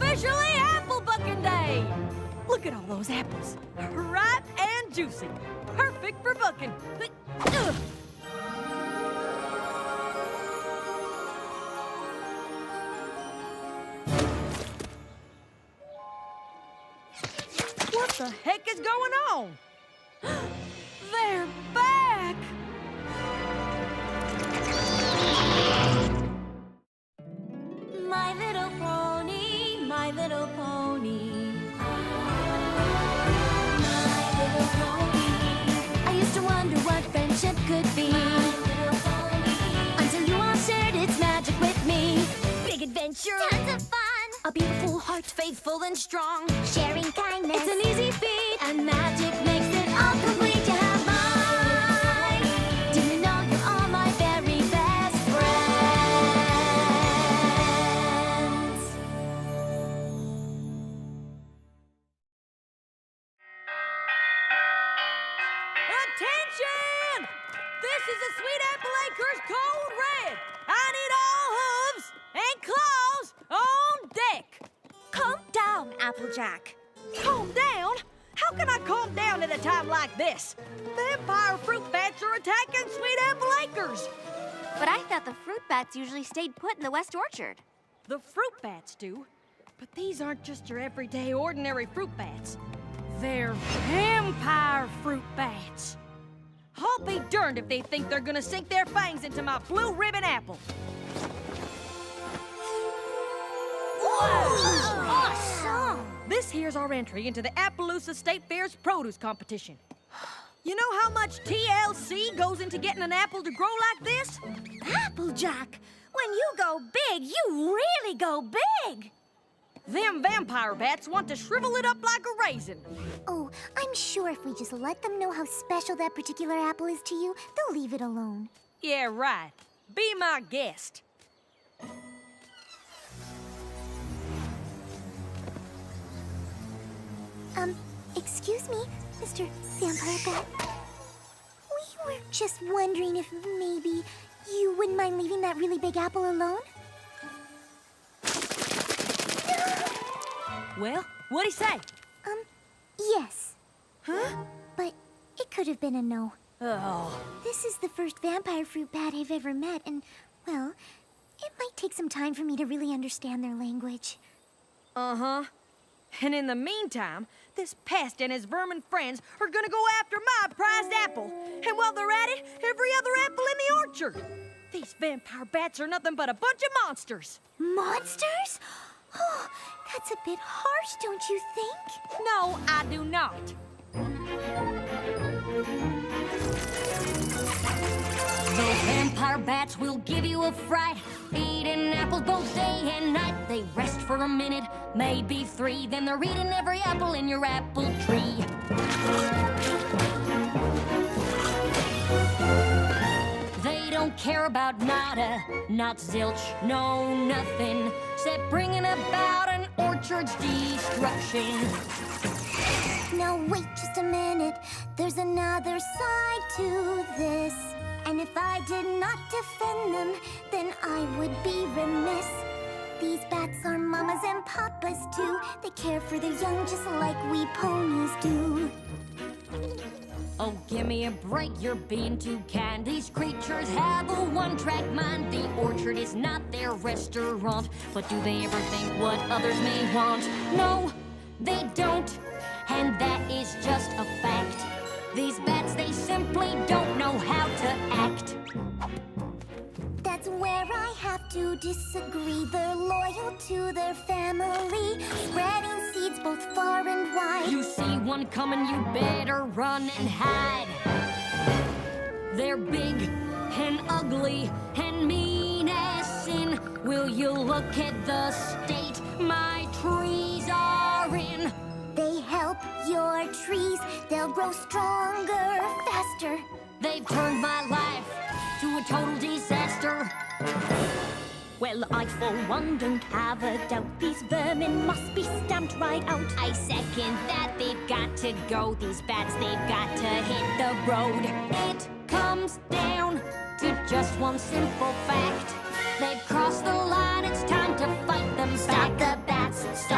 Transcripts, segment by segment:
officially apple bucking day! Look at all those apples. Ripe and juicy. Perfect for bucking. Ugh. What the heck is going on? They're back! My little pony, my little pony. My little pony. I used to wonder what friendship could be. My little pony. Until you all shared its magic with me. Big adventure. Tons of fun. A beautiful heart, faithful and strong. Sharing kindness. It's an easy feat. And magic makes it all complete. You have mine. Do you know you are my very best friends? Attention! This is the Sweet Apple Acres Code Red. I need all hooves and claws on deck. Calm down, Applejack. Calm down? How can I calm down at a time like this? Vampire fruit bats are attacking Sweet Apple Acres. But I thought the fruit bats usually stayed put in the West Orchard. The fruit bats do, but these aren't just your everyday ordinary fruit bats. They're vampire fruit bats. I'll be darned if they think they're gonna sink their fangs into my blue ribbon apple. Whoa! Awesome! This here's our entry into the Appaloosa State Fair's produce competition. You know how much TLC goes into getting an apple to grow like this? Applejack, when you go big, you really go big! Them vampire bats want to shrivel it up like a raisin. Oh, I'm sure if we just let them know how special that particular apple is to you, they'll leave it alone. Yeah, right. Be my guest. Excuse me, Mr. Vampire Bat. We were just wondering if maybe you wouldn't mind leaving that really big apple alone? Well, what'd he say? Yes. Huh? But it could have been a no. Oh. This is the first vampire fruit bat I've ever met, and, well, it might take some time for me to really understand their language. Uh-huh. And in the meantime, this pest and his vermin friends are gonna go after my prized apple. And while they're at it, every other apple in the orchard. These vampire bats are nothing but a bunch of monsters. Monsters? Oh, that's a bit harsh, don't you think? No, I do not. Those vampire bats will give you a fright. Eating apples both day and night. They rest for a minute, maybe 3. Then they're eating every apple in your apple tree. They don't care about nada, not zilch, no nothing, except bringing about an orchard's destruction. Now wait just a minute, there's another side to this. And if I did not defend them, then I would be remiss. These bats are mamas and papas too. They care for their young just like we ponies do. Oh, give me a break, you're being too kind. These creatures have a one-track mind. The orchard is not their restaurant. But do they ever think what others may want? No, they don't. And that is just a fact. These bats, they simply don't know how to act. That's where I have to disagree. They're loyal to their family, spreading seeds both far and wide. You see one coming, you better run and hide. They're big and ugly and mean as sin. Will you look at the state my trees are in? They help your trees, they'll grow stronger, faster. They've turned my life to a total disaster. Well, I for one don't have a doubt. These vermin must be stamped right out. I second that, they've got to go. These bats, they've got to hit the road. It comes down to just one simple fact. They've crossed the line, it's time to fight them back. Stop the bats, stop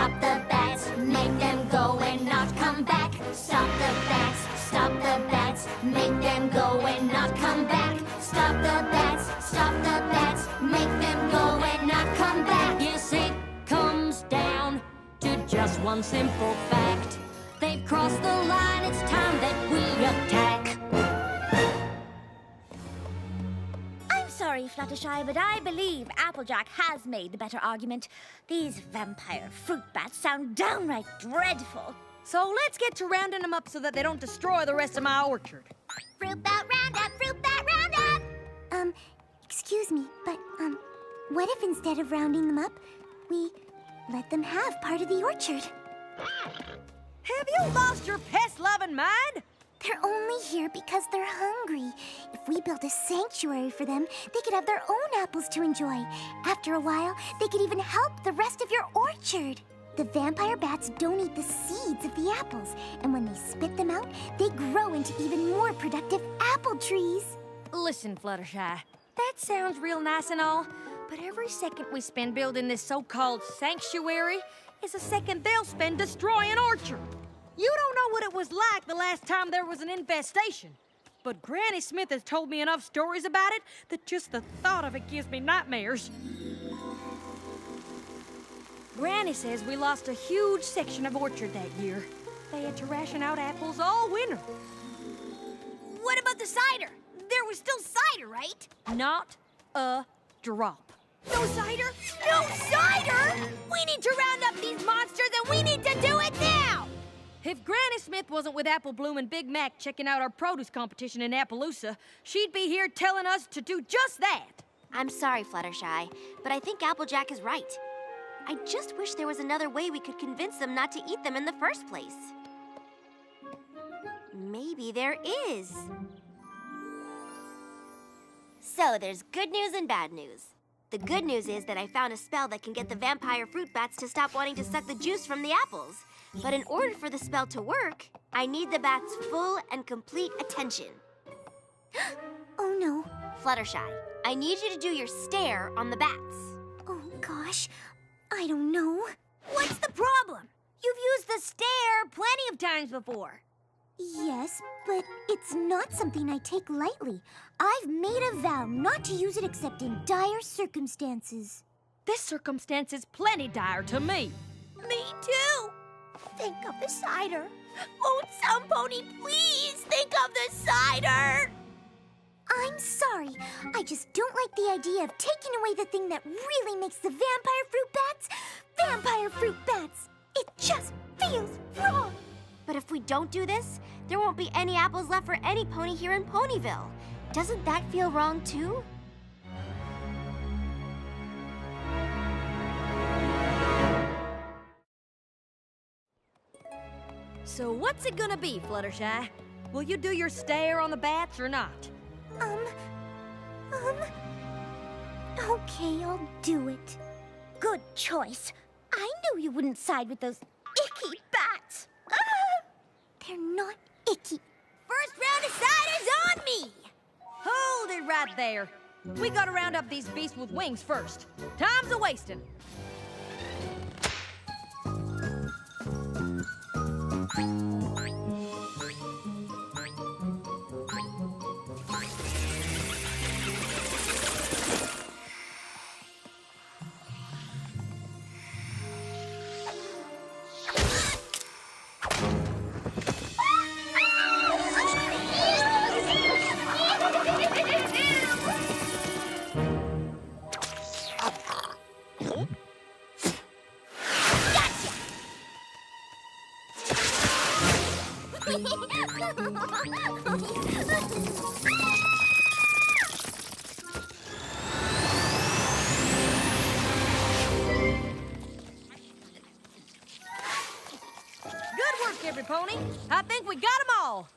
just one simple fact. They've crossed the line, it's time that we attack. I'm sorry, Fluttershy, but I believe Applejack has made the better argument. These vampire fruit bats sound downright dreadful. So let's get to rounding them up so that they don't destroy the rest of my orchard. Fruit bat roundup, fruit bat roundup! Excuse me, but, what if instead of rounding them up, we let them have part of the orchard? Have you lost your pest-loving mind? They're only here because they're hungry. If we built a sanctuary for them, they could have their own apples to enjoy. After a while, they could even help the rest of your orchard. The vampire bats don't eat the seeds of the apples, and when they spit them out, they grow into even more productive apple trees. Listen, Fluttershy, that sounds real nice and all, but every second we spend building this so-called sanctuary is a second they'll spend destroying orchard. You don't know what it was like the last time there was an infestation, but Granny Smith has told me enough stories about it that just the thought of it gives me nightmares. Granny says we lost a huge section of orchard that year. They had to ration out apples all winter. What about the cider? There was still cider, right? Not a drop. No cider? No cider? We need to round up these monsters, and we need to do it now! If Granny Smith wasn't with Apple Bloom and Big Mac checking out our produce competition in Appaloosa, she'd be here telling us to do just that. I'm sorry, Fluttershy, but I think Applejack is right. I just wish there was another way we could convince them not to eat them in the first place. Maybe there is. So there's good news and bad news. The good news is that I found a spell that can get the vampire fruit bats to stop wanting to suck the juice from the apples. But in order for the spell to work, I need the bats' full and complete attention. Oh no. Fluttershy, I need you to do your stare on the bats. Oh gosh, I don't know. What's the problem? You've used the stare plenty of times before. Yes, but it's not something I take lightly. I've made a vow not to use it except in dire circumstances. This circumstance is plenty dire to me. Me too. Think of the cider. Won't some pony please think of the cider? I'm sorry. I just don't like the idea of taking away the thing that really makes the vampire fruit bats. It just feels wrong. But if we don't do this, there won't be any apples left for any pony here in Ponyville. Doesn't that feel wrong, too? So what's it gonna be, Fluttershy? Will you do your stare on the bats or not? Okay, I'll do it. Good choice. I knew you wouldn't side with those icky bats. They're not icky. First round of cider's on me. Hold it right there. We gotta round up these beasts with wings first. Time's a-wasting. Every pony. I think we got them all.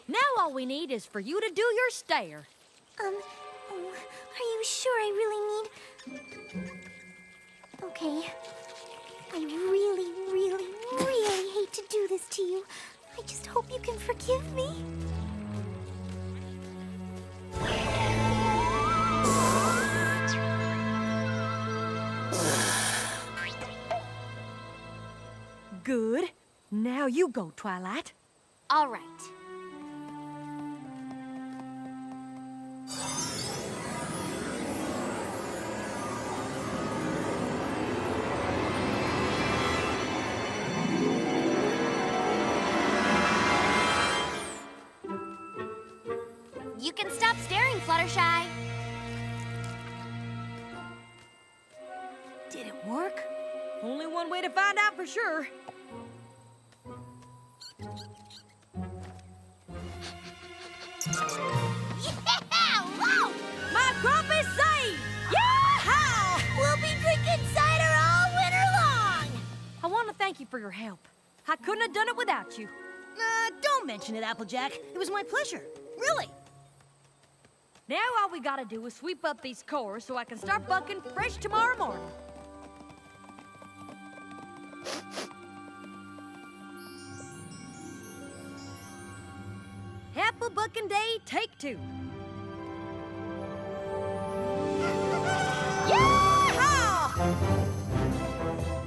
Now all we need is for you to do your stare. Are you sure I really need... Okay. I really, really, really hate to do this to you. I just hope you can forgive me. Good. Now you go, Twilight. All right. and stop staring, Fluttershy. Did it work? Only one way to find out for sure. Yeah! Whoa! My crop is saved! Yeah! We'll be drinking cider all winter long! I want to thank you for your help. I couldn't have done it without you. Don't mention it, Applejack. It was my pleasure. Really. Now all we gotta do is sweep up these cores so I can start bucking fresh tomorrow morning. Apple bucking day, take 2. Yeehaw!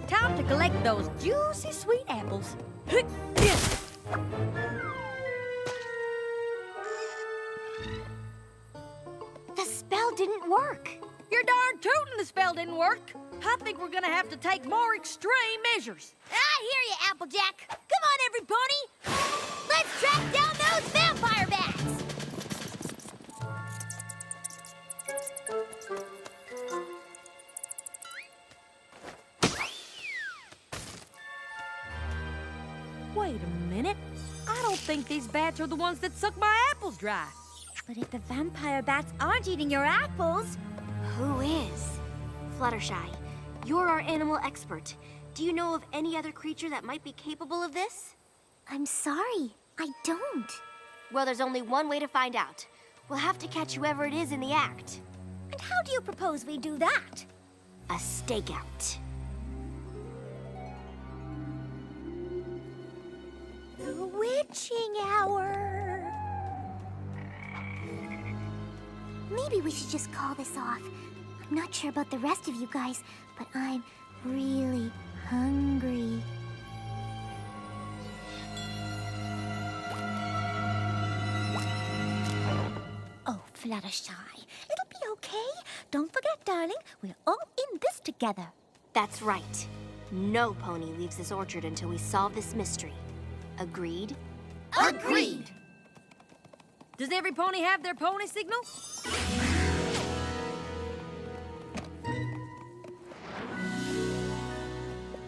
Time to collect those juicy sweet apples. The spell didn't work. You're darn tootin' the spell didn't work. I think we're gonna have to take more extreme measures. I hear you, Applejack. Come on, every pony. Let's track down those vampire bats. Wait a minute. I don't think these bats are the ones that suck my apples dry. But if the vampire bats aren't eating your apples... Who is? Fluttershy, you're our animal expert. Do you know of any other creature that might be capable of this? I'm sorry, I don't. Well, there's only one way to find out. We'll have to catch whoever it is in the act. And how do you propose we do that? A stakeout. The witching hour. Maybe we should just call this off. I'm not sure about the rest of you guys, but I'm really hungry. Oh, Fluttershy, it'll be okay. Don't forget, darling, we're all in this together. That's right. No pony leaves this orchard until we solve this mystery. Agreed? Agreed! Does every pony have their pony signal?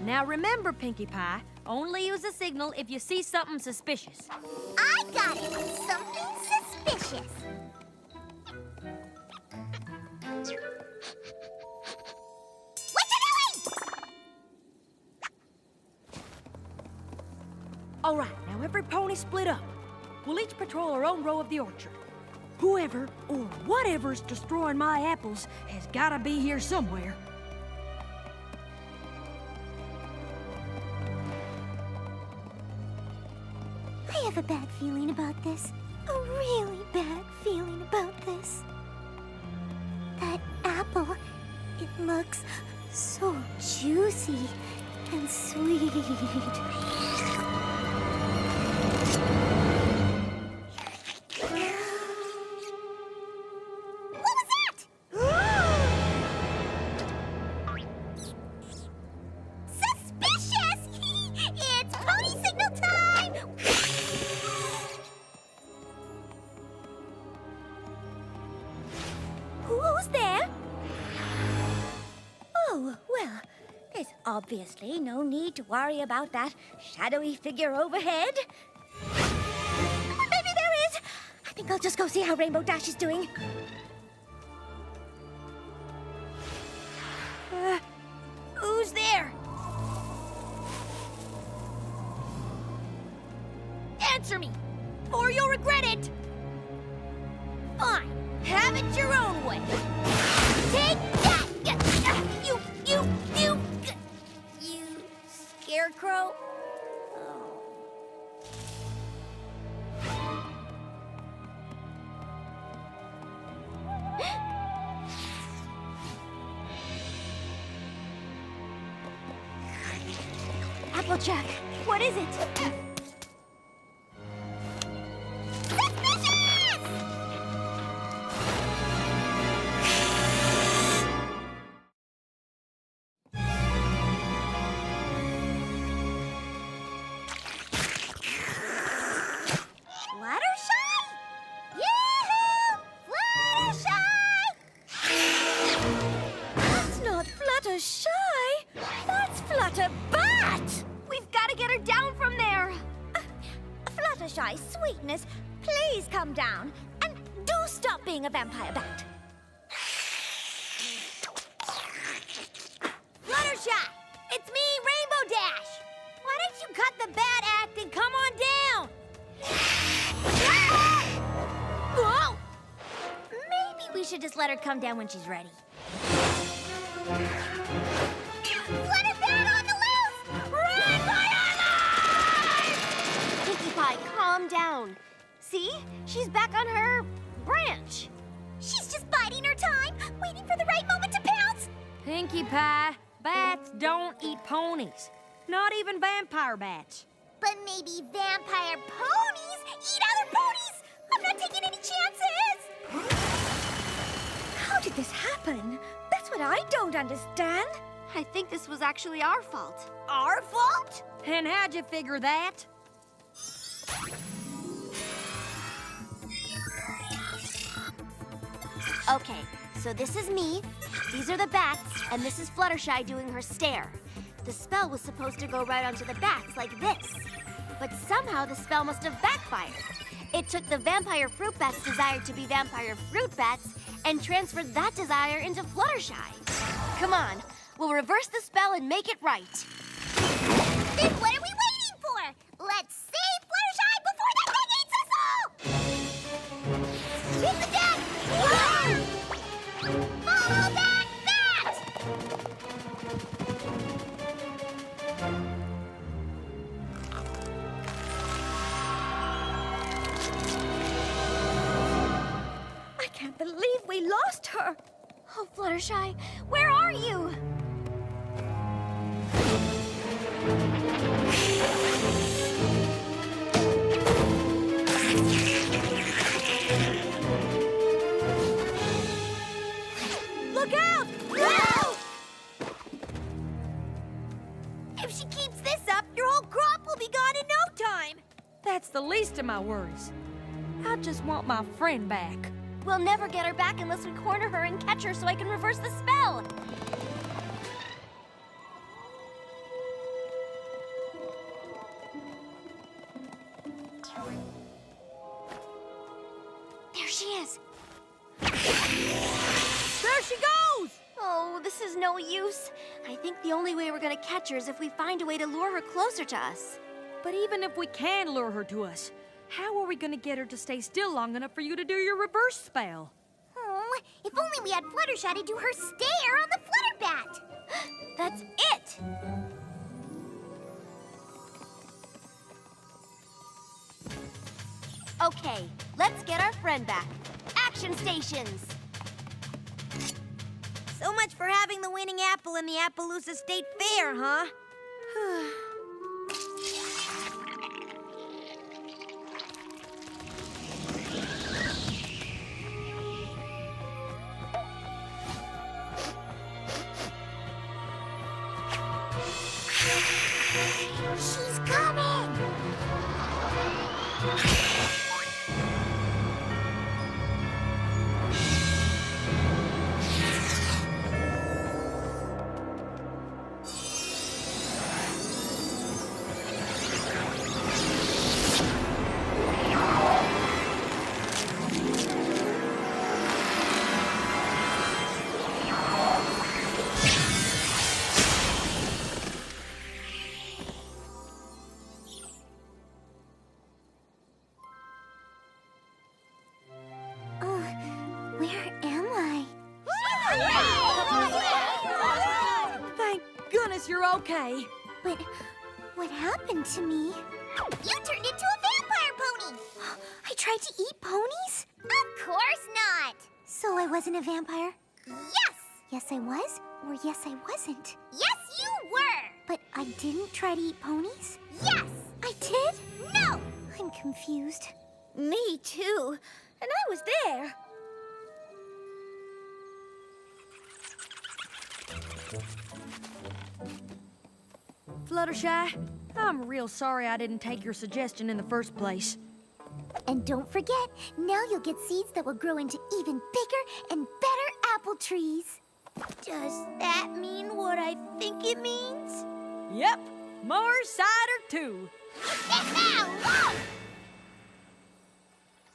Now remember, Pinkie Pie, only use a signal if you see something suspicious. I got it! Something suspicious. What you doing? All right, now every pony split up. We'll each patrol our own row of the orchard. Whoever or whatever's destroying my apples has gotta be here somewhere. I have a bad feeling about this. A really bad feeling about this. That apple, it looks so juicy and sweet. What was that? Suspicious! It's pony signal time! Who's there? Oh, well, there's obviously no need to worry about that shadowy figure overhead. Maybe there is. I think I'll just go see how Rainbow Dash is doing. Who's there? Answer me, or you'll regret it. Fine, have it your own way. Take that! You scarecrow. Applejack, what is it? Suspicious! Fluttershy? Yoo-hoo! a bat! We've got to get her down from there. Fluttershy, sweetness, please come down. And do stop being a vampire bat. Fluttershy, it's me, Rainbow Dash. Why don't you cut the bad act and come on down? Whoa! Maybe we should just let her come down when she's ready. Flutter Bat on the loose! Run for your life! Pinkie Pie, calm down. See? She's back on her branch. She's just biding her time, waiting for the right moment to pounce. Pinkie Pie, bats don't eat ponies. Not even vampire bats. But maybe vampire ponies eat other ponies! I'm not taking any chances! How did this happen? That's what I don't understand. I think this was actually our fault. Our fault? And how'd you figure that? Okay, so this is me, these are the bats, and this is Fluttershy doing her stare. The spell was supposed to go right onto the bats like this. But somehow the spell must have backfired. It took the vampire fruit bat's desire to be vampire fruit bats and transferred that desire into Fluttershy. Come on, we'll reverse the spell and make it right. Then what are we waiting for? Let's save Fluttershy before that thing eats us all! Hit the deck! Follow that bat! I can't believe we lost her. Oh, Fluttershy, where are you? Look out! No! If she keeps this up, your whole crop will be gone in no time! That's the least of my worries. I just want my friend back. We'll never get her back unless we corner her and catch her so I can reverse the spell. There she is. There she goes! Oh, this is no use. I think the only way we're gonna catch her is if we find a way to lure her closer to us. But even if we can lure her to us, how are we gonna get her to stay still long enough for you to do your reverse spell? Oh, if only we had Fluttershy to do her stare on the Flutter Bat! That's it! Okay, let's get our friend back. Action stations! So much for having the winning apple in the Appaloosa State Fair, huh? She's coming! Where am I? Thank goodness you're okay. But what happened to me? You turned into a vampire pony! I tried to eat ponies? Of course not! So I wasn't a vampire? Yes! Yes, I was? Or yes, I wasn't? Yes, you were! But I didn't try to eat ponies? Yes! I did? No! I'm confused. Me too. And I was there. Fluttershy, I'm real sorry I didn't take your suggestion in the first place. And don't forget, now you'll get seeds that will grow into even bigger and better apple trees. Does that mean what I think it means? Yep, more cider too.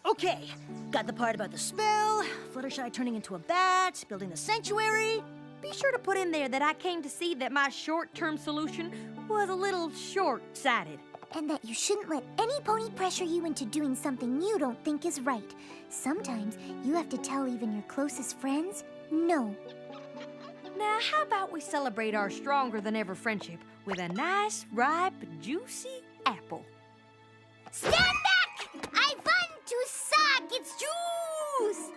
Okay, got the part about the spell, Fluttershy turning into a bat, building the sanctuary. Be sure to put in there that I came to see that my short-term solution was a little short-sighted. And that you shouldn't let any pony pressure you into doing something you don't think is right. Sometimes you have to tell even your closest friends no. Now, how about we celebrate our stronger-than-ever friendship with a nice, ripe, juicy apple? Stand back! I want to suck its juice!